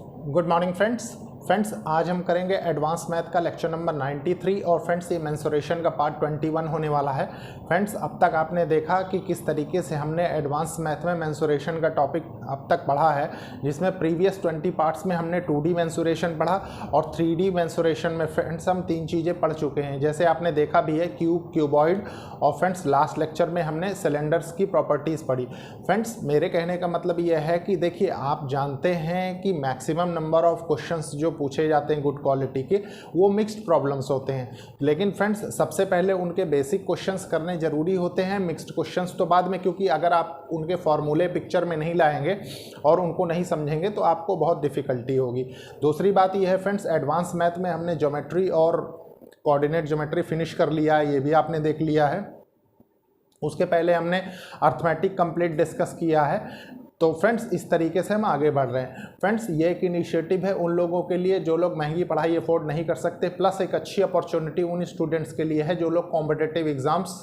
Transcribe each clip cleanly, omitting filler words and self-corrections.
Good morning friends आज हम करेंगे एडवांस मैथ का लेक्चर नंबर 93 और फ्रेंड्स ये मेंसुरेशन का पार्ट 21 होने वाला है। फ्रेंड्स अब तक आपने देखा कि किस तरीके से हमने एडवांस मैथ में मेंसुरेशन का टॉपिक अब तक पढ़ा है, जिसमें प्रीवियस 20 पार्ट्स में हमने 2D मेंसुरेशन पढ़ा और 3D मेंसुरेशन में फ्रेंड्स हम 3 चीज़ें पढ़ चुके हैं। जैसे आपने देखा भी है क्यूब, क्यूबॉइड और फ्रेंड्स लास्ट लेक्चर में हमने सिलेंडर्स की प्रॉपर्टीज़ पढ़ी। फ्रेंड्स मेरे कहने का मतलब यह है कि देखिए आप जानते हैं कि मैक्सिमम नंबर ऑफ क्वेश्चंस जो पूछे जाते हैं गुड क्वालिटी के वो मिक्स्ड प्रॉब्लम्स होते हैं, लेकिन फ्रेंड्स सबसे पहले उनके बेसिक क्वेश्चंस करने ज़रूरी होते हैं, मिक्स्ड क्वेश्चंस तो बाद में, क्योंकि अगर आप उनके फॉर्मूले पिक्चर में नहीं लाएंगे और उनको नहीं समझेंगे तो आपको बहुत डिफ़िकल्टी होगी। दूसरी बात यह है फ्रेंड्स, एडवांस मैथ में हमने ज्योमेट्री और कोऑर्डिनेट ज्योमेट्री फिनिश कर लिया है, ये भी आपने देख लिया है। उसके पहले हमने अर्थमेटिक कंप्लीट डिस्कस किया है। तो फ्रेंड्स इस तरीके से हम आगे बढ़ रहे हैं। फ्रेंड्स ये एक इनिशिएटिव है उन लोगों के लिए जो लोग महंगी पढ़ाई अफोर्ड नहीं कर सकते, प्लस एक अच्छी अपॉर्चुनिटी उन स्टूडेंट्स के लिए है जो लोग कॉम्पिटिटिव एग्जाम्स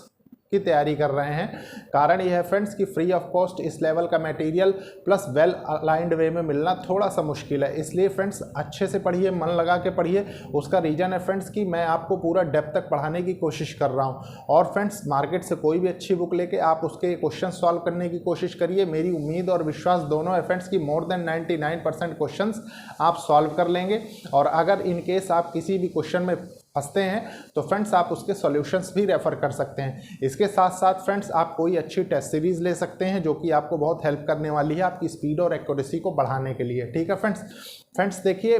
की तैयारी कर रहे हैं। कारण यह है फ्रेंड्स कि फ्री ऑफ कॉस्ट इस लेवल का मटेरियल प्लस वेल अलाइंड वे में मिलना थोड़ा सा मुश्किल है, इसलिए फ्रेंड्स अच्छे से पढ़िए, मन लगा के पढ़िए। उसका रीज़न है फ्रेंड्स कि मैं आपको पूरा डेप्थ तक पढ़ाने की कोशिश कर रहा हूं और फ्रेंड्स मार्केट से कोई भी अच्छी बुक लेके आप उसके क्वेश्चन सॉल्व करने की कोशिश करिए। मेरी उम्मीद और विश्वास दोनों है फ्रेंड्स कि मोर देन 99% क्वेश्चन आप सॉल्व कर लेंगे। और अगर इन केस आप किसी भी क्वेश्चन में फंसते हैं तो फ्रेंड्स आप उसके सॉल्यूशंस भी रेफर कर सकते हैं। इसके साथ साथ फ्रेंड्स आप कोई अच्छी टेस्ट सीरीज ले सकते हैं जो कि आपको बहुत हेल्प करने वाली है आपकी स्पीड और एक्यूरेसी को बढ़ाने के लिए। ठीक है फ्रेंड्स देखिए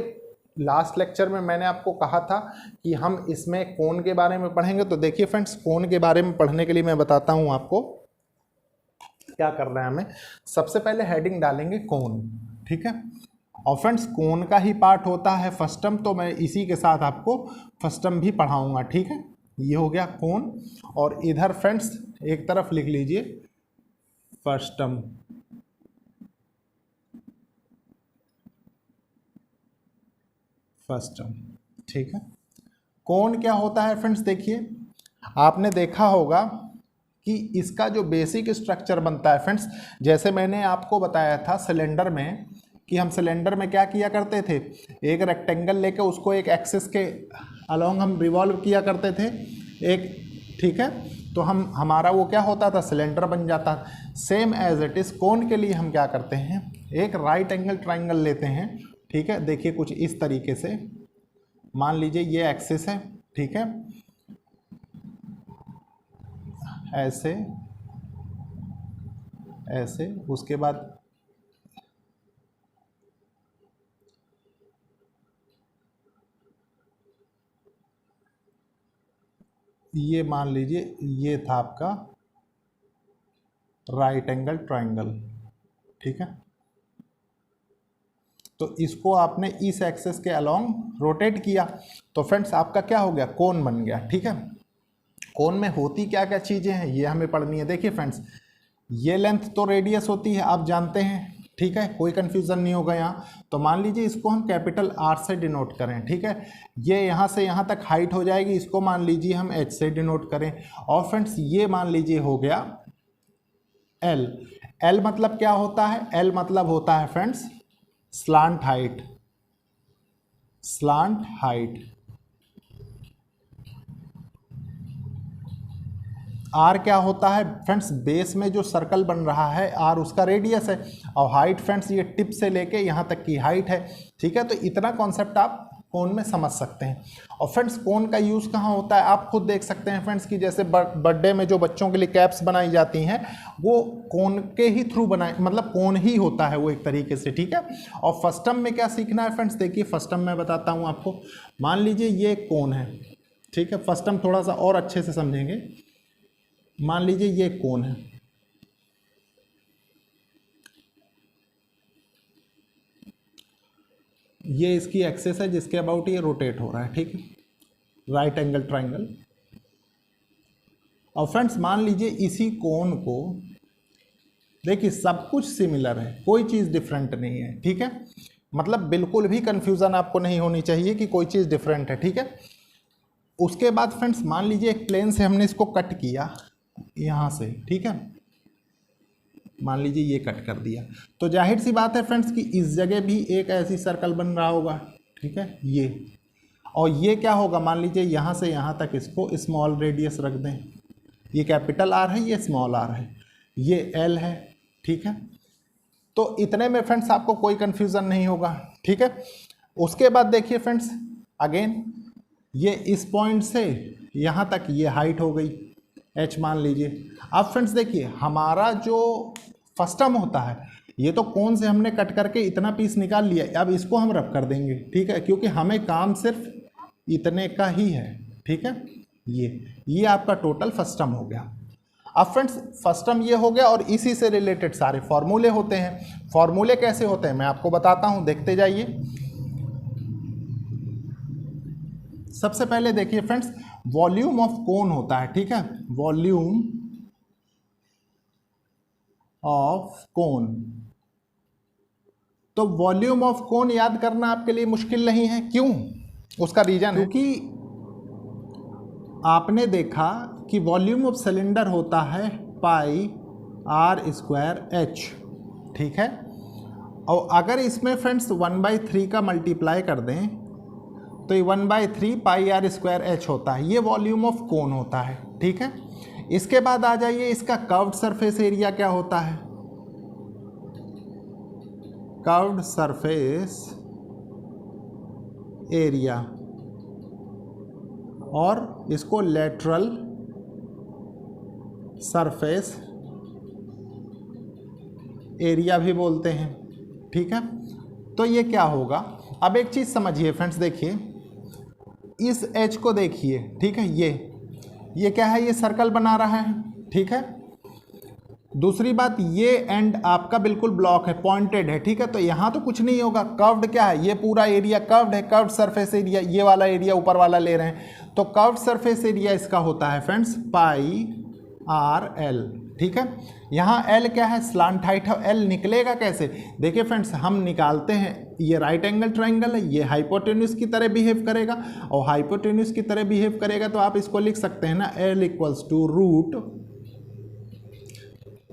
लास्ट लेक्चर में मैंने आपको कहा था कि हम इसमें कोण के बारे में पढ़ेंगे। तो देखिए फ्रेंड्स कोण के बारे में पढ़ने के लिए मैं बताता हूँ आपको क्या करना है हमें। सबसे पहले हेडिंग डालेंगे कोण, ठीक है। और फ्रेंड्स कोण का ही पार्ट होता है फर्स्ट टर्म, तो मैं इसी के साथ आपको फर्स्ट टर्म भी पढ़ाऊंगा, ठीक है। ये हो गया कोण और इधर फ्रेंड्स एक तरफ लिख लीजिए फर्स्ट टर्म। फर्स्ट टर्म, ठीक है। कोण क्या होता है फ्रेंड्स, देखिए आपने देखा होगा कि इसका जो बेसिक स्ट्रक्चर बनता है फ्रेंड्स, जैसे मैंने आपको बताया था सिलेंडर में कि हम सिलेंडर में क्या किया करते थे, एक रेक्टेंगल लेके उसको एक एक्सिस के अलोंग हम रिवॉल्व किया करते थे एक, ठीक है। तो हमारा वो क्या होता था, सिलेंडर बन जाता। सेम एज इट इज कोण के लिए हम क्या करते हैं, एक राइट एंगल ट्राइंगल लेते हैं, ठीक है। देखिए कुछ इस तरीके से, मान लीजिए ये एक्सिस है, ठीक है, ऐसे ऐसे, उसके बाद ये मान लीजिए ये था आपका राइट एंगल ट्राइंगल, ठीक है। तो इसको आपने इस एक्सिस के अलोंग रोटेट किया तो फ्रेंड्स आपका क्या हो गया, कोण बन गया, ठीक है। कोण में होती क्या क्या चीज़ें हैं ये हमें पढ़नी है। देखिए फ्रेंड्स ये लेंथ तो रेडियस होती है, आप जानते हैं, ठीक है, कोई कंफ्यूजन नहीं होगा यहाँ। तो मान लीजिए इसको हम कैपिटल आर से डिनोट करें, ठीक है। ये यहाँ से यहाँ तक हाइट हो जाएगी, इसको मान लीजिए हम एच से डिनोट करें। और फ्रेंड्स ये मान लीजिए हो गया एल। एल मतलब क्या होता है, एल मतलब होता है friends slant height, slant height. R क्या होता है फ्रेंड्स, बेस में जो सर्कल बन रहा है आर उसका रेडियस है, और हाइट फ्रेंड्स ये टिप से लेके यहाँ तक की हाइट है, ठीक है। तो इतना कॉन्सेप्ट आप कोण में समझ सकते हैं। और फ्रेंड्स कोण का यूज़ कहाँ होता है, आप खुद देख सकते हैं फ्रेंड्स कि जैसे बर्थडे में जो बच्चों के लिए कैप्स बनाई जाती हैं वो कोण के ही थ्रू बनाए, मतलब कोण ही होता है वो एक तरीके से, ठीक है। और फर्स्ट टर्म में क्या सीखना है फ्रेंड्स, देखिए फर्स्ट टर्म में बताता हूँ आपको। मान लीजिए ये कोण है, ठीक है, फर्स्ट टर्म थोड़ा सा और अच्छे से समझेंगे। मान लीजिए ये कोण है, ये इसकी एक्सिस है जिसके अबाउट ये रोटेट हो रहा है, ठीक है, राइट एंगल ट्राइंगल। और फ्रेंड्स मान लीजिए इसी कोण को, देखिए सब कुछ सिमिलर है, कोई चीज़ डिफरेंट नहीं है, ठीक है। मतलब बिल्कुल भी कंफ्यूजन आपको नहीं होनी चाहिए कि कोई चीज़ डिफरेंट है, ठीक है। उसके बाद फ्रेंड्स मान लीजिए एक प्लेन से हमने इसको कट किया यहाँ से, ठीक है। मान लीजिए ये कट कर दिया, तो जाहिर सी बात है फ्रेंड्स कि इस जगह भी एक ऐसी सर्कल बन रहा होगा, ठीक है ये, और ये क्या होगा, मान लीजिए यहाँ से यहाँ तक इसको स्मॉल रेडियस रख दें, ये कैपिटल आर है, ये स्मॉल आर है, ये एल है, ठीक है। तो इतने में फ्रेंड्स आपको कोई कन्फ्यूज़न नहीं होगा, ठीक है। उसके बाद देखिए फ्रेंड्स, अगेन ये इस पॉइंट से यहाँ तक ये हाइट हो गई h मान लीजिए। अब फ्रेंड्स देखिए, हमारा जो फर्स्टम होता है, ये तो कोन से हमने कट करके इतना पीस निकाल लिया, अब इसको हम रब कर देंगे, ठीक है, क्योंकि हमें काम सिर्फ इतने का ही है, ठीक है। ये आपका टोटल फर्स्टम हो गया। अब फ्रेंड्स फर्स्टम ये हो गया, और इसी से रिलेटेड सारे फॉर्मूले होते हैं। फॉर्मूले कैसे होते हैं मैं आपको बताता हूं, देखते जाइए। सबसे पहले देखिए फ्रेंड्स, वॉल्यूम ऑफ कोन होता है, ठीक है, वॉल्यूम ऑफ कोन। तो वॉल्यूम ऑफ कोन याद करना आपके लिए मुश्किल नहीं है, क्यों? उसका रीजन है क्योंकि आपने देखा कि वॉल्यूम ऑफ सिलेंडर होता है पाई आर स्क्वायर एच, ठीक है। और अगर इसमें फ्रेंड्स 1/3 का मल्टीप्लाई कर दें तो ये 1/3 पाई आर स्क्वायर एच होता है, ये वॉल्यूम ऑफ कोन होता है, ठीक है। इसके बाद आ जाइए, इसका कर्व्ड सरफेस एरिया क्या होता है, कर्व्ड सरफेस एरिया, और इसको लेटरल सरफेस एरिया भी बोलते हैं, ठीक है। तो ये क्या होगा, अब एक चीज़ समझिए फ्रेंड्स, देखिए इस एच को देखिए, ठीक है, ये क्या है, ये सर्कल बना रहा है, ठीक है। दूसरी बात, ये एंड आपका बिल्कुल ब्लॉक है, पॉइंटेड है, ठीक है, तो यहाँ तो कुछ नहीं होगा। कर्व्ड क्या है, ये पूरा एरिया कर्व्ड है, कर्व्ड सरफेस एरिया, ये वाला एरिया ऊपर वाला ले रहे हैं, तो कर्व्ड सरफेस एरिया इसका होता है फ्रेंड्स पाई आर एल, ठीक है। यहाँ एल क्या है, स्लांट हाइट है, एल निकलेगा कैसे, देखिए फ्रेंड्स हम निकालते हैं, ये राइट एंगल ट्राइंगल है, ये हाइपोटेन्यूज की तरह बिहेव करेगा, और हाइपोटेन्यूज की तरह बिहेव करेगा तो आप इसको लिख सकते हैं ना, L equals to root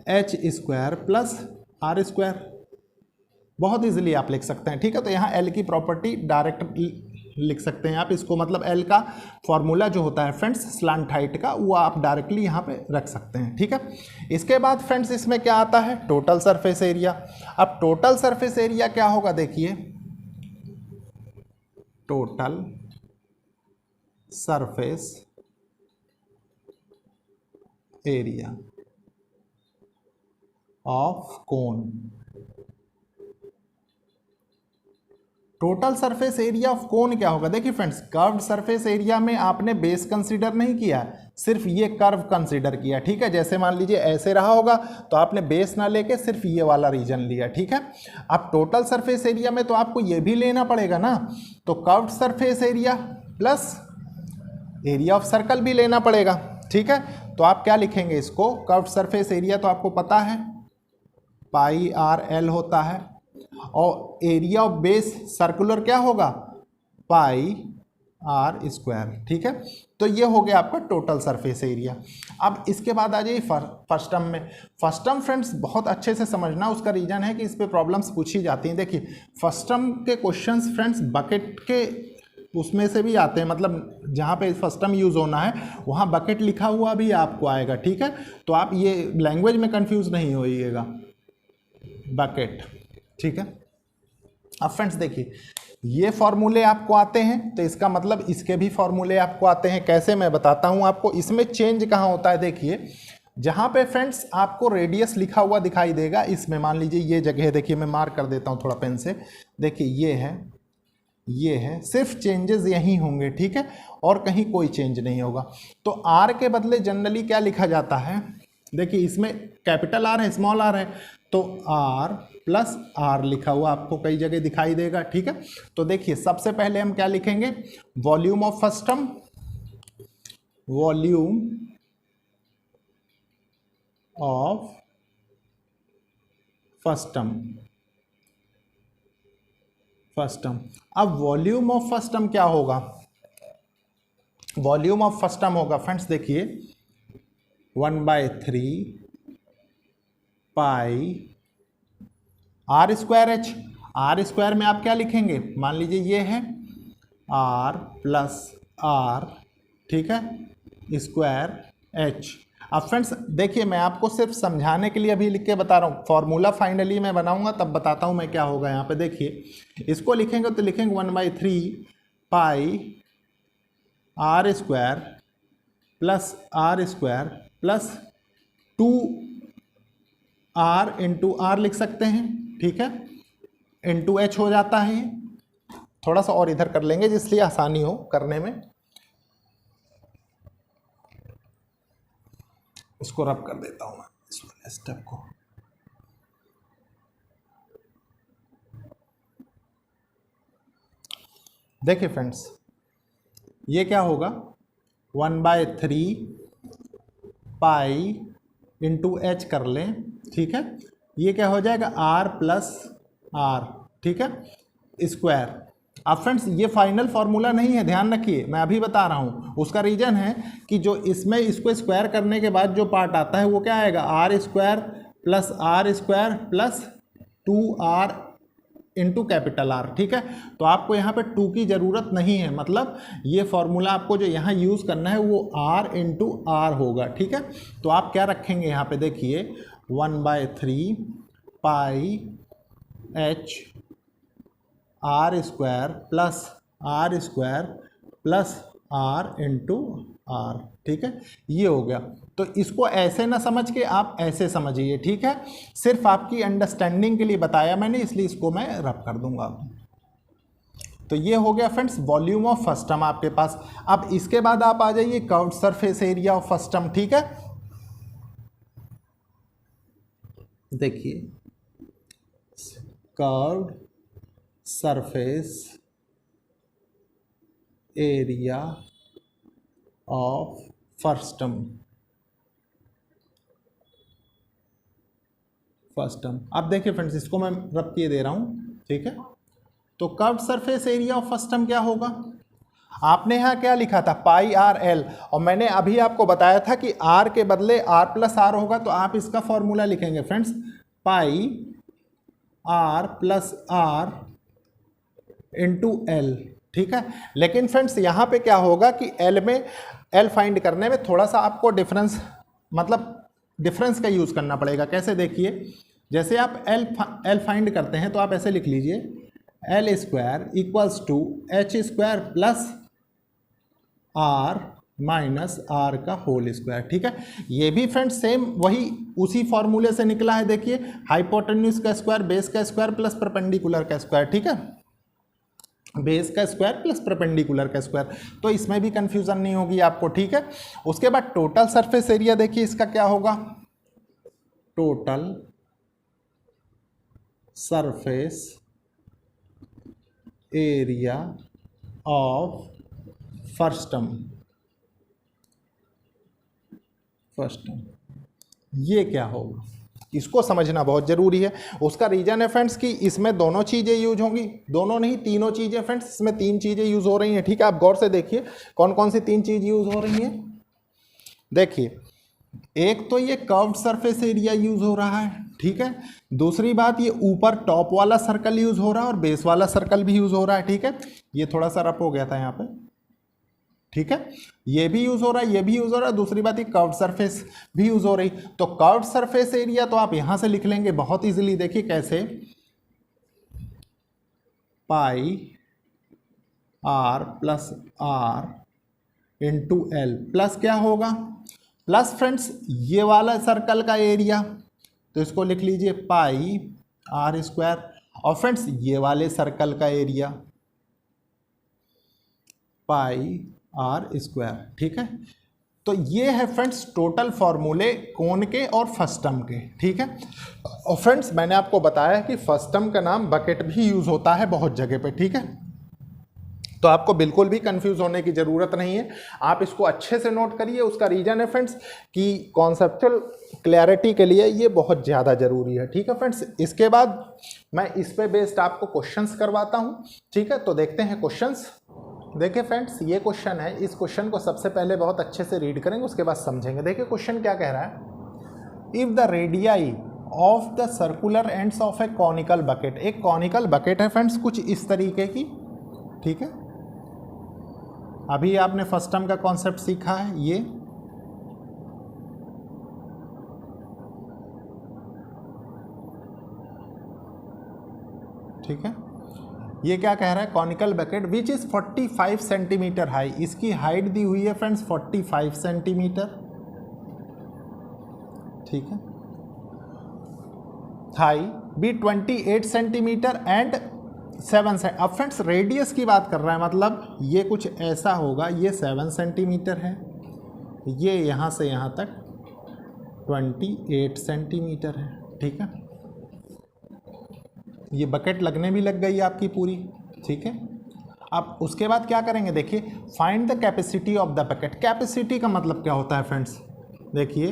H square plus R square, बहुत इजीली आप लिख सकते हैं, ठीक है। तो यहाँ एल की प्रॉपर्टी डायरेक्ट लिख सकते हैं आप इसको, मतलब एल का फॉर्मूला जो होता है फ्रेंड्स स्लांट हाइट का, वो आप डायरेक्टली यहाँ पे रख सकते हैं, ठीक है। इसके बाद फ्रेंड्स इसमें क्या आता है, टोटल सरफेस एरिया। अब टोटल सरफेस एरिया क्या होगा, देखिए total surface area of cone, total surface area of cone क्या होगा, देखिए फ्रेंड्स कर्व्ड सरफेस एरिया में आपने बेस कंसीडर नहीं किया, सिर्फ ये कर्व कंसीडर किया, ठीक है। जैसे मान लीजिए ऐसे रहा होगा तो आपने बेस ना लेके सिर्फ ये वाला रीजन लिया, ठीक है। अब टोटल सरफेस एरिया में तो आपको ये भी लेना पड़ेगा ना, तो curved surface area plus area of circle भी लेना पड़ेगा, ठीक है। तो आप क्या लिखेंगे इसको, कर्व्ड सरफेस एरिया तो आपको पता है पाई आर एल होता है, और एरिया ऑफ बेस सर्कुलर क्या होगा, पाई आर स्क्वायर, ठीक है। तो ये हो गया आपका टोटल सरफेस एरिया। अब इसके बाद आ जाइए फर्स्ट टर्म में। फर्स्ट टर्म फ्रेंड्स बहुत अच्छे से समझना, उसका रीजन है कि इस पे प्रॉब्लम्स पूछी जाती हैं। देखिए फर्स्ट टर्म के क्वेश्चंस फ्रेंड्स बकेट के उसमें से भी आते हैं, मतलब जहाँ पे फर्स्ट टर्म यूज़ होना है वहाँ बकेट लिखा हुआ भी आपको आएगा, ठीक है। तो आप ये लैंग्वेज में कंफ्यूज नहीं होइएगा, बकेट, ठीक है। अब फ्रेंड्स देखिए ये फॉर्मूले आपको आते हैं, तो इसका मतलब इसके भी फॉर्मूले आपको आते हैं। कैसे, मैं बताता हूँ आपको। इसमें चेंज कहाँ होता है, देखिए जहाँ पे फ्रेंड्स आपको रेडियस लिखा हुआ दिखाई देगा, इसमें मान लीजिए ये जगह, देखिए मैं मार्क कर देता हूँ थोड़ा पेन से, देखिए ये है, सिर्फ चेंजेस यहीं होंगे, ठीक है, और कहीं कोई चेंज नहीं होगा। तो आर के बदले जनरली क्या लिखा जाता है, देखिए इसमें कैपिटल आर है, स्मॉल आर है, तो आर प्लस आर लिखा हुआ आपको कई जगह दिखाई देगा, ठीक है। तो देखिए सबसे पहले हम क्या लिखेंगे, volume of first term, volume of first term. अब वॉल्यूम ऑफ फर्स्ट टर्म क्या होगा, वॉल्यूम ऑफ फर्स्ट टर्म होगा फ्रेंड्स देखिए 1/3 pi r square h. R square में आप क्या लिखेंगे, मान लीजिए ये है आर प्लस आर, ठीक है, स्क्वायर एच। अब फ्रेंड्स देखिए, मैं आपको सिर्फ समझाने के लिए अभी लिख के बता रहा हूँ, फॉर्मूला फाइनली मैं बनाऊंगा तब बताता हूँ मैं क्या होगा। यहाँ पे देखिए, इसको लिखेंगे तो लिखेंगे 1/3 pi r square plus 2 r into r लिख सकते हैं, ठीक है, इंटू एच हो जाता है। थोड़ा सा और इधर कर लेंगे जिसलिए आसानी हो करने में। इसको रब कर देता हूं मैं, इस वाले स्टेप को। देखिए फ्रेंड्स, ये क्या होगा 1/3 पाई इंटू एच कर लें, ठीक है, ये क्या हो जाएगा आर प्लस आर, ठीक है, स्क्वायर। अब फ्रेंड्स ये फाइनल फार्मूला नहीं है, ध्यान रखिए, मैं अभी बता रहा हूँ। उसका रीजन है कि जो इसमें इसको स्क्वायर करने के बाद जो पार्ट आता है वो क्या आएगा, R square plus 2r into capital R, ठीक है। तो आपको यहाँ पे 2 की ज़रूरत नहीं है, मतलब ये फॉर्मूला आपको जो यहाँ यूज़ करना है वो r इंटू आर होगा, ठीक है। तो आप क्या रखेंगे यहाँ पे, देखिए 1/3 pi h r square plus are into r, ठीक है, ये हो गया। तो इसको ऐसे ना समझ के आप ऐसे समझिए, ठीक है, सिर्फ आपकी अंडरस्टैंडिंग के लिए बताया मैंने, इसलिए इसको मैं रब कर दूंगा। तो ये हो गया friends volume of first term आपके पास। अब इसके बाद आप आ जाइए curved surface area of first term, ठीक है। देखिए curved surface area of first term, अब देखिए फ्रेंड्स, इसको मैं रब किए दे रहा हूं, ठीक है। तो curved surface area of first term क्या होगा, आपने यहाँ क्या लिखा था पाई आर एल, और मैंने अभी आपको बताया था कि आर के बदले आर प्लस आर होगा, तो आप इसका फॉर्मूला लिखेंगे friends pi are plus are into L, ठीक है। लेकिन फ्रेंड्स यहाँ पे क्या होगा कि एल में एल फाइंड करने में थोड़ा सा आपको डिफरेंस का यूज़ करना पड़ेगा। कैसे, देखिए, जैसे आप एल फाइंड करते हैं तो आप ऐसे लिख लीजिए L square equals to H square plus R minus R का होल स्क्वायर, ठीक है। ये भी फ्रेंड्स सेम वही उसी फॉर्मूले से निकला है। देखिए हाइपोटेन्यूज का स्क्वायर बेस का स्क्वायर प्लस परपेंडिकुलर का स्क्वायर, ठीक है, बेस का स्क्वायर प्लस परपेंडिकुलर का स्क्वायर। तो इसमें भी कंफ्यूजन नहीं होगी आपको, ठीक है। उसके बाद टोटल सरफेस एरिया देखिए इसका क्या होगा, total surface area of first term, ये क्या होगा, इसको समझना बहुत जरूरी है। उसका रीजन है फ्रेंड्स कि इसमें दोनों चीजें यूज होंगी, दोनों नहीं तीनों चीजें फ्रेंड्स, इसमें 3 चीजें यूज हो रही हैं, ठीक है। आप गौर से देखिए कौन कौन सी 3 चीज यूज हो रही हैं। देखिए, एक तो ये कर्व्ड सरफेस एरिया यूज हो रहा है, ठीक है। दूसरी बात, ये ऊपर टॉप वाला सर्कल यूज हो रहा है और बेस वाला सर्कल भी यूज हो रहा है, ठीक है। ये थोड़ा सा रफ हो गया था यहाँ पे, ठीक है, ये भी यूज हो रहा है, ये भी यूज हो रहा है। दूसरी बात, ये कर्व्ड सरफेस भी यूज हो रही। तो कर्व्ड सरफेस एरिया तो आप यहां से लिख लेंगे बहुत इजीली, देखिए कैसे, pi are plus are into l plus क्या होगा, प्लस फ्रेंड्स ये वाला सर्कल का एरिया, तो इसको लिख लीजिए पाई आर स्क्वायर, और फ्रेंड्स ये वाले सर्कल का एरिया पाई आर स्क्वायर, ठीक है। तो ये है फ्रेंड्स टोटल फॉर्मूले कोन के और फर्स्ट टर्म के, ठीक है। और फ्रेंड्स मैंने आपको बताया कि फर्स्ट टर्म का नाम बकेट भी यूज होता है बहुत जगह पे, ठीक है। तो आपको बिल्कुल भी कंफ्यूज होने की ज़रूरत नहीं है, आप इसको अच्छे से नोट करिए। उसका रीजन है फ्रेंड्स कि कॉन्सेप्चुअल क्लैरिटी के लिए ये बहुत ज़्यादा ज़रूरी है, ठीक है फ्रेंड्स। इसके बाद मैं इस पे बेस्ड आपको क्वेश्चंस करवाता हूँ, ठीक है। तो देखते हैं क्वेश्चंस। देखिए फ्रेंड्स, ये क्वेश्चन है, इस क्वेश्चन को सबसे पहले बहुत अच्छे से रीड करेंगे, उसके बाद समझेंगे। देखिए क्वेश्चन क्या कह रहा है, if the radii of the circular ends of A conical bucket. एक कॉनिकल बकेट है फ्रेंड्स कुछ इस तरीके की, ठीक है। अभी आपने फर्स्ट टर्म का कॉन्सेप्ट सीखा है ये, ठीक है। ये क्या कह रहा है, conical bucket which is 45 centimetre high, इसकी हाइट दी हुई है फ्रेंड्स 45 सेंटीमीटर, ठीक है। हाई बी 28 सेंटीमीटर एंड 7 से। अब फ्रेंड्स रेडियस की बात कर रहा है, मतलब ये कुछ ऐसा होगा, ये 7 सेंटीमीटर है, ये यहाँ से यहाँ तक 28 सेंटीमीटर है, ठीक है। ये बकेट लगने भी लग गई आपकी पूरी, ठीक है। अब उसके बाद क्या करेंगे, देखिए find the capacity of the bucket. Capacity का मतलब क्या होता है फ्रेंड्स, देखिए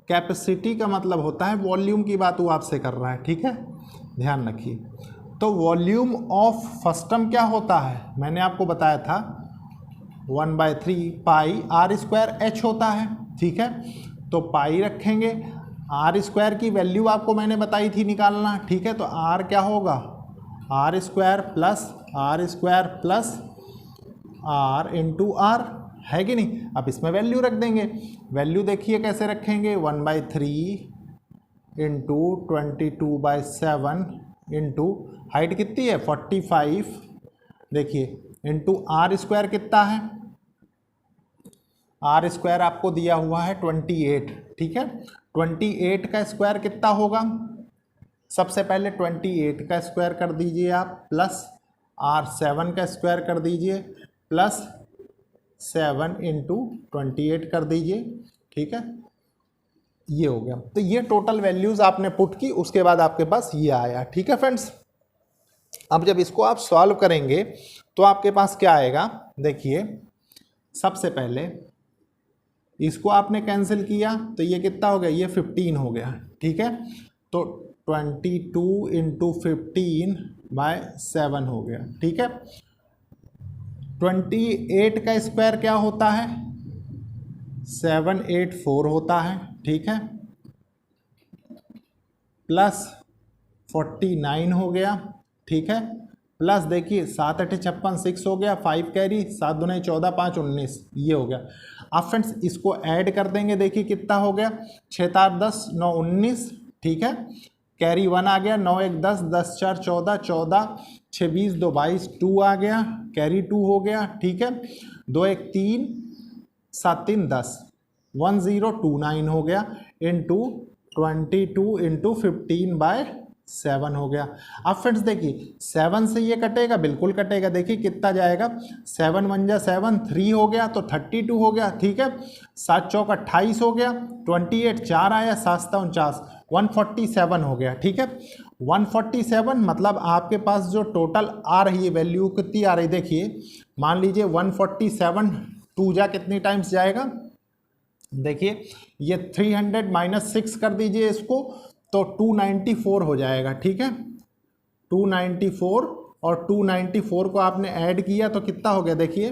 कैपेसिटी का मतलब होता है वॉल्यूम की बात वो आपसे कर रहा है, ठीक है, ध्यान रखिए। तो वॉल्यूम ऑफ फर्स्ट टर्म क्या होता है, मैंने आपको बताया था 1/3 पाई आर स्क्वायर एच होता है, ठीक है। तो पाई रखेंगे, आर स्क्वायर की वैल्यू आपको मैंने बताई थी निकालना, ठीक है। तो आर क्या होगा, R square plus are into R, है कि नहीं। अब इसमें वैल्यू रख देंगे, वैल्यू देखिए कैसे रखेंगे, 1/3 इंटू 22/7 इंटू हाइट कितनी है 45, देखिए इंटू आर स्क्वायर कितना है, आर स्क्वायर आपको दिया हुआ है 28, ठीक है। 28 का स्क्वायर कितना होगा, सबसे पहले 28 का स्क्वायर कर दीजिए आप, प्लस R7 का स्क्वायर कर दीजिए, प्लस 7 इंटू 28 कर दीजिए, ठीक है। ये हो गया, तो ये टोटल वैल्यूज आपने पुट की, उसके बाद आपके पास ये आया, ठीक है फ्रेंड्स। अब जब इसको आप सॉल्व करेंगे तो आपके पास क्या आएगा, देखिए सबसे पहले इसको आपने कैंसिल किया तो ये कितना हो गया, ये 15 हो गया, ठीक है। तो 22 इंटू 15/7 हो गया, ठीक है। 28 का स्क्वायर क्या होता है, 784 होता है, ठीक है, प्लस 49 हो गया, ठीक है, प्लस देखिए 7 8 56 6 हो गया, 5 कैरी, 7 दूनी 14 5 19, ये हो गया। अब फ्रेंड्स इसको ऐड कर देंगे, देखिए कितना हो गया, 6 4 10 9 19, ठीक है। कैरी 1 आ गया, 9 1 10 10 4 14 14 6 20 2 22 2 आ गया, कैरी 2 हो गया, ठीक है। 2 1 3 7 3 10 1029 हो गया, इंटू 22 इंटू 15/7 हो गया। अब फ्रेंड्स देखिए 7 से ये कटेगा, बिल्कुल कटेगा, देखिए कितना जाएगा, 7 1 जा 7 3 हो गया, तो 32 हो गया, ठीक है। 7 चौक 28 हो गया, 28 4 आया, 7 49 147 हो गया, ठीक है। 147 मतलब आपके पास जो टोटल आ रही है वैल्यू कितनी आ रही, देखिए मान लीजिए 147 2 जा कितनी टाइम्स जाएगा, देखिए ये 300 माइनस 6 कर दीजिए इसको, तो 294 हो जाएगा, ठीक है। 294 और 294 को आपने ऐड किया तो कितना हो गया, देखिए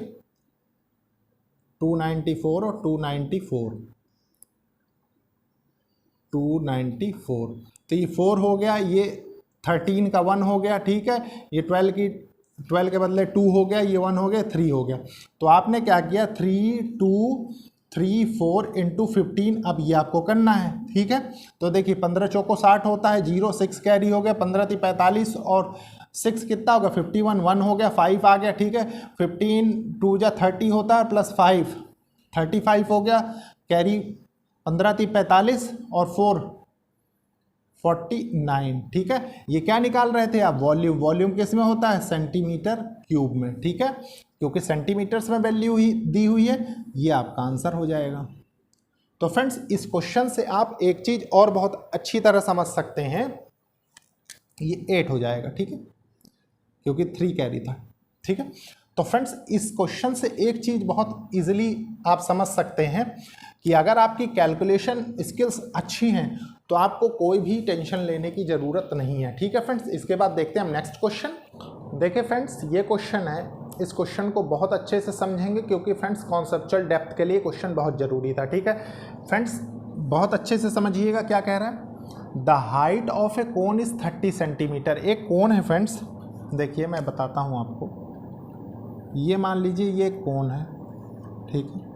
294 और 294 तो ये 4 हो गया, ये 13 का 1 हो गया, ठीक है। ये 12 के बदले 2 हो गया, ये 1 हो गया, 3 हो गया। तो आपने क्या किया, 3 2 3 4 इंटू 15, अब ये आपको करना है, ठीक है। तो देखिए 15 चौको 60 होता है, 0 6 कैरी हो गया, 15 3 45 और 6 कितना होगा 51 1 हो गया, 5 आ गया, ठीक है। 15 2 जा 30 होता है, प्लस 5 35 हो गया, कैरी 15 3 45 और 4 49, ठीक है। ये क्या निकाल रहे थे आप, वॉल्यूम। वॉल्यूम किस में होता है, सेंटीमीटर क्यूब में, ठीक है, क्योंकि सेंटीमीटर्स में वैल्यू ही दी हुई है, ये आपका आंसर हो जाएगा। तो फ्रेंड्स इस क्वेश्चन से आप एक चीज और बहुत अच्छी तरह समझ सकते हैं, ये 8 हो जाएगा, ठीक है, क्योंकि 3 कैरी था, ठीक है। तो फ्रेंड्स इस क्वेश्चन से एक चीज बहुत इजीली आप समझ सकते हैं कि अगर आपकी कैलकुलेशन स्किल्स अच्छी हैं तो आपको कोई भी टेंशन लेने की ज़रूरत नहीं है, ठीक है फ्रेंड्स। इसके बाद देखते हैं हम नेक्स्ट क्वेश्चन। देखिए फ्रेंड्स ये क्वेश्चन है, इस क्वेश्चन को बहुत अच्छे से समझेंगे क्योंकि फ्रेंड्स कॉन्सेप्चुअल डेप्थ के लिए क्वेश्चन बहुत ज़रूरी था, ठीक है फ्रेंड्स। बहुत अच्छे से समझिएगा क्या कह रहा है। The height of A cone is 30 centimetre. एक कोन है फ्रेंड्स, देखिए मैं बताता हूँ आपको। ये मान लीजिए ये कोन है, ठीक है।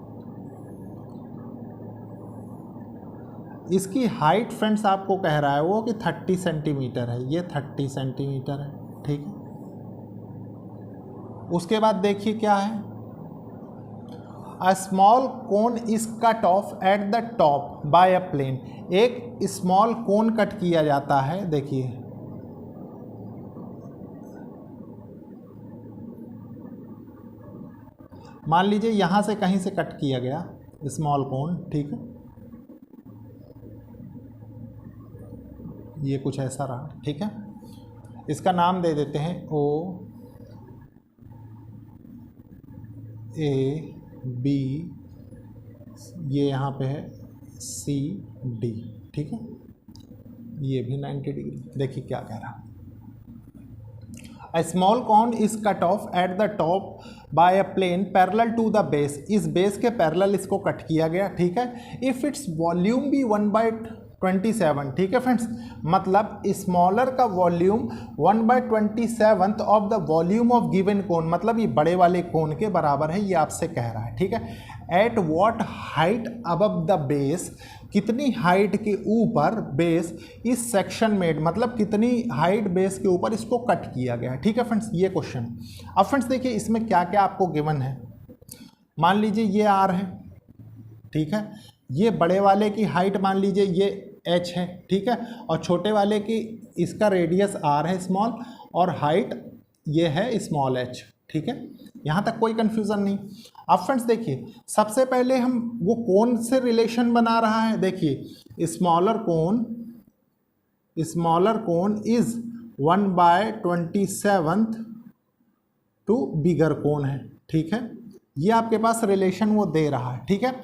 इसकी हाइट फ्रेंड्स आपको कह रहा है वो कि 30 सेंटीमीटर है, ये 30 सेंटीमीटर है, ठीक है। उसके बाद देखिए क्या है, a small cone is cut off at the top by a plane. एक स्मॉल कोन कट किया जाता है, देखिए मान लीजिए यहां से कहीं से कट किया गया स्मॉल कोन, ठीक है। ये कुछ ऐसा रहा, ठीक है। इसका नाम दे देते हैं ओ ए बी, ये यहाँ पे है सी डी, ठीक है। ये भी 90 डिग्री। देखिए क्या कह रहा है, a small cone is cut off at the top by a plane parallel to the base. इस बेस के पैरेलल इसको कट किया गया, ठीक है। इफ इट्स वॉल्यूम भी 1/27, ठीक है फ्रेंड्स। मतलब स्मॉलर का volume 1/27 of the volume of given cone, मतलब ये बड़े वाले कोन के बराबर है, ये आपसे कह रहा है, ठीक है। At what height above the base, कितनी हाइट के ऊपर बेस इस सेक्शन मेड, मतलब कितनी हाइट बेस के ऊपर इसको कट किया गया, ठीक है फ्रेंड्स। ये क्वेश्चन। अब फ्रेंड्स देखिए इसमें क्या क्या आपको गिवन है। मान लीजिए ये आर है, ठीक है। ये बड़े वाले की हाइट मान लीजिए ये एच है, ठीक है। और छोटे वाले की इसका रेडियस आर है स्मॉल, और हाइट ये है स्मॉल एच, ठीक है। यहाँ तक कोई कंफ्यूजन नहीं। अब फ्रेंड्स देखिए सबसे पहले हम वो कौन से रिलेशन बना रहा है, देखिए स्मॉलर कोन इज 1/27 टू बिगर कोन है, ठीक है। ये आपके पास रिलेशन वो दे रहा है, ठीक है।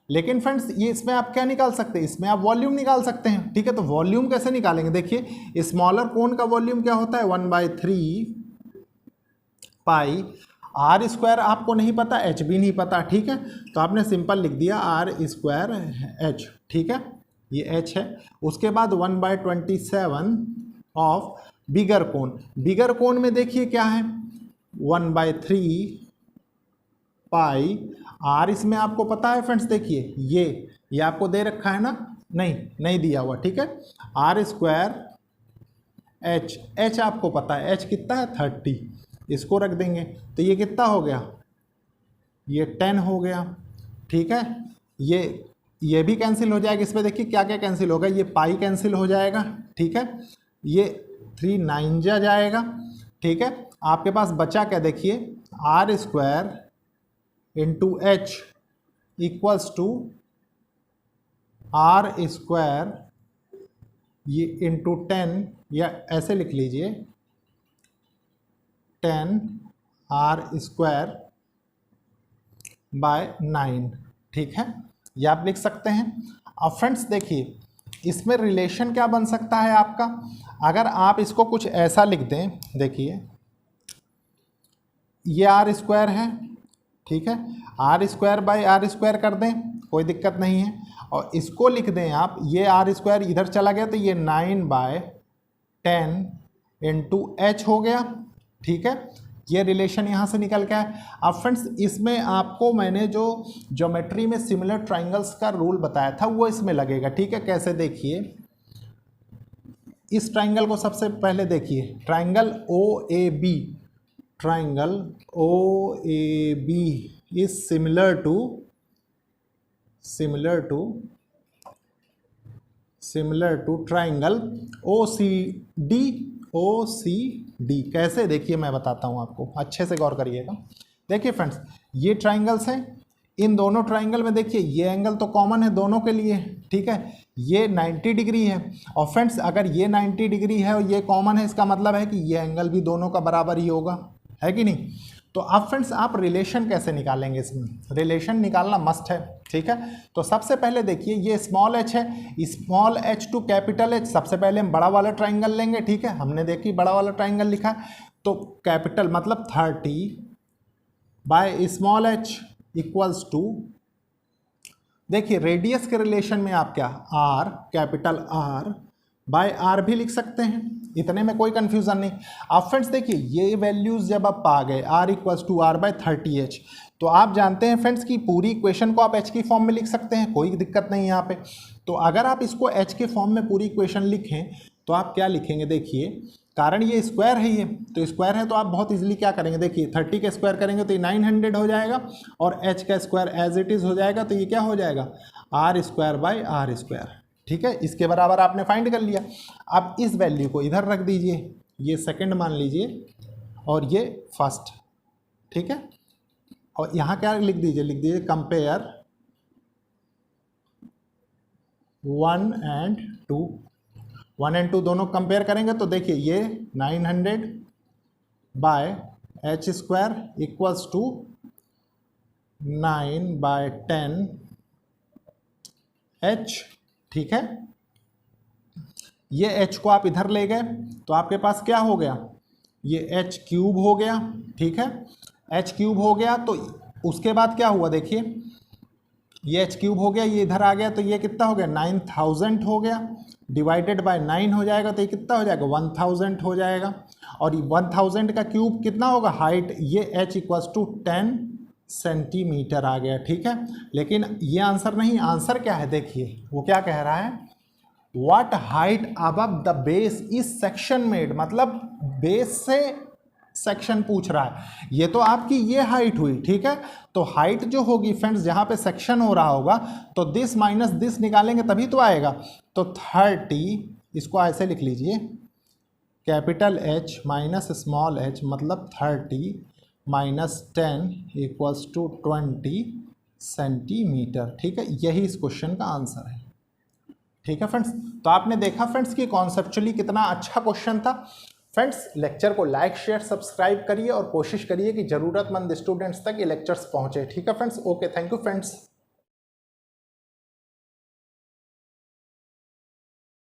लेकिन फ्रेंड्स ये इसमें आप क्या निकाल सकते हैं, इसमें आप वॉल्यूम निकाल सकते हैं, ठीक है। तो वॉल्यूम कैसे निकालेंगे, देखिए स्मॉलर कोन का वॉल्यूम क्या होता है 1/3 पाई आर स्क्वायर। आपको नहीं पता, एच भी नहीं पता, ठीक है। तो आपने सिंपल लिख दिया आर स्क्वायर एच, ठीक है। ये एच है। उसके बाद 1/27 ऑफ बिगर कोन। बिगर कोन में देखिए क्या है 1/3 पाई आर। इसमें आपको पता है फ्रेंड्स, देखिए ये आपको दे रखा है ना, नहीं दिया हुआ, ठीक है। आर स्क्वायर एच आपको पता है, एच कितना है 30, इसको रख देंगे तो ये कितना हो गया, ये 10 हो गया, ठीक है। ये भी कैंसिल हो जाएगा। इसमें देखिए क्या क्या कैंसिल होगा, ये पाई कैंसिल हो जाएगा, ठीक है। ये 3 9 जा जाएगा, ठीक है। आपके पास बचा क्या, देखिए R square into H equals to R square ये इंटू 10, या ऐसे लिख लीजिए 10 आर स्क्वायर बाय 9, ठीक है। ये आप लिख सकते हैं। अब फ्रेंड्स देखिए इसमें रिलेशन क्या बन सकता है आपका, अगर आप इसको कुछ ऐसा लिख दें, देखिए ये आर स्क्वायर है, ठीक है। R square by R square कर दें, कोई दिक्कत नहीं है। और इसको लिख दें आप, ये आर स्क्वायर इधर चला गया तो ये 9/10 इंटू एच हो गया, ठीक है। ये रिलेशन यहाँ से निकल के आए। अब फ्रेंड्स इसमें आपको मैंने जो ज्योमेट्री में सिमिलर ट्राइंगल्स का रूल बताया था वो इसमें लगेगा, ठीक है। कैसे, देखिए इस ट्राइंगल को सबसे पहले देखिए, triangle OAB, triangle OAB is similar to triangle OCD। कैसे, देखिए मैं बताता हूँ आपको, अच्छे से गौर करिएगा। देखिए फ्रेंड्स ये ट्राइंगल्स हैं, इन दोनों ट्राइंगल में देखिए ये एंगल तो कॉमन है दोनों के लिए, ठीक है। ये 90 डिग्री है, और फ्रेंड्स अगर ये 90 डिग्री है और ये कॉमन है, इसका मतलब है कि ये एंगल भी दोनों का बराबर ही होगा, है कि नहीं। तो अब फ्रेंड्स आप रिलेशन कैसे निकालेंगे, इसमें रिलेशन निकालना मस्ट है, ठीक है। तो सबसे पहले देखिए ये स्मॉल एच है, small H two capital H, सबसे पहले हम बड़ा वाला ट्राइंगल लेंगे, ठीक है। हमने देखी बड़ा वाला ट्राइंगल लिखा, तो कैपिटल मतलब 30 by small H equals to देखिए रेडियस के रिलेशन में आप क्या R, capital R by R भी लिख सकते हैं, इतने में कोई कंफ्यूजन नहीं। अब फ्रेंड्स देखिए ये वैल्यूज जब आप पा गए R equals to R by 30h, तो आप जानते हैं फ्रेंड्स कि पूरी इक्वेशन को आप एच की फॉर्म में लिख सकते हैं, कोई दिक्कत नहीं यहाँ पे। तो अगर आप इसको एच के फॉर्म में पूरी इक्वेशन लिखें तो आप क्या लिखेंगे, देखिए कारण ये स्क्वायर है, ये तो स्क्वायर है तो आप बहुत इजीली क्या करेंगे, देखिए 30 का स्क्वायर करेंगे तो ये 900 हो जाएगा और h का स्क्वायर एज इट इज़ हो जाएगा, तो ये क्या हो जाएगा R square by R square. ठीक है, इसके बराबर आपने फाइंड कर लिया। अब इस वैल्यू को इधर रख दीजिए, ये सेकंड मान लीजिए और ये फर्स्ट। ठीक है, और यहाँ क्या लिख दीजिए कंपेयर 1 and 2। 1 and 2 दोनों कंपेयर करेंगे तो देखिए ये 900 by H square equals to 9/10h। ठीक है, ये h को आप इधर ले गए तो आपके पास क्या हो गया, ये h क्यूब हो गया। ठीक है, h क्यूब हो गया तो उसके बाद क्या हुआ, देखिए ये h क्यूब हो गया, ये इधर आ गया तो ये कितना हो गया 9000 हो गया, डिवाइडेड बाय 9 हो जाएगा तो ये कितना हो जाएगा 1000 हो जाएगा। और 1000 का क्यूब कितना होगा हाइट, ये h इक्वल्स टू 10 सेंटीमीटर आ गया। ठीक है, लेकिन ये आंसर नहीं, आंसर क्या है देखिए वो क्या कह रहा है, what height above the base is section made, मतलब बेस से सेक्शन पूछ रहा है। ये तो आपकी ये हाइट हुई। ठीक है, तो हाइट जो होगी फ्रेंड्स जहाँ पे सेक्शन हो रहा होगा तो दिस माइनस दिस निकालेंगे तभी तो आएगा। तो 30, इसको ऐसे लिख लीजिए capital H minus small h, मतलब 30 माइनस 10 इक्वल्स टू 20 सेंटीमीटर। ठीक है, यही इस क्वेश्चन का आंसर है। ठीक है फ्रेंड्स, तो आपने देखा फ्रेंड्स कि कॉन्सेप्चुअली कितना अच्छा क्वेश्चन था। फ्रेंड्स लेक्चर को लाइक शेयर सब्सक्राइब करिए और कोशिश करिए कि ज़रूरतमंद स्टूडेंट्स तक ये लेक्चर्स पहुंचे। ठीक है friends, okay, thank you friends.